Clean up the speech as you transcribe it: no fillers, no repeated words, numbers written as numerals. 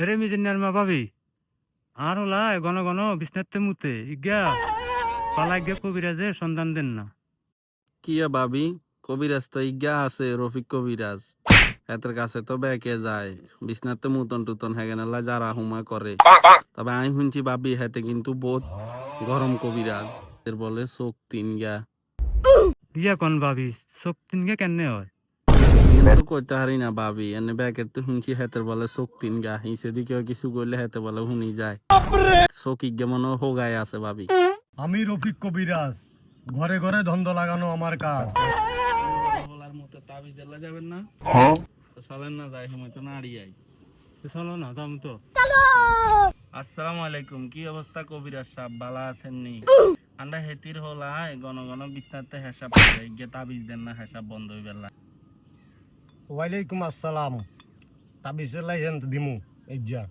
এরে মিজেনার মা ভাবি আর ওলাই ঘন ঘন বিছনাতে মুতে ইগা পালাই গে কবিরাজে সন্ধান দেন না। কিয়া ভাবি, কবিরাজ তো ইজ্ঞা আছে, রফিক কবিরাজ। হেতের কাছে তো বেকে যায়, বিছনাতে মুতন টুতন হেগেনালা যারা হুমা করে। তবে আমি শুনছি ভাবি হেতে কিন্তু বহুত গরম কবিরাজ, এর বলে চোখ তিন গা। ইয়া কোন ভাবি চোখ তিনগে কেনে হয়? কিন্তু কইতে হারি না ভাবি, এনে বেকের তো শুনছি হেতের বলে চোখ তিন গা, হিসে দিকে কিছু করলে হেতে বলে শুনি যায়। চোখ ইজ্ঞা মনে হোগায় আছে ভাবি। আমি রফিক কবিরাজ, ঘরে ঘরে ধন্দ লাগানো আমার কাজ। বলার মতো তাবিজ দেলা যাবেন না, চলেন না যাই সময় তো নাড়ি আই। চলো না দাম তো। আসসালামু আলাইকুম, কি অবস্থা কবিরাজ সাহেব, ভালো আছেন নি? আন্ডা হেতির হলাই ঘন ঘন বিছনাতে হেসাব করে গিয়ে তাবিজ দেন না, হেসাব বন্ধ হই বেলা। ওয়ালাইকুম আসসালাম। তাবিজের লাইজেন দিমু এই যা।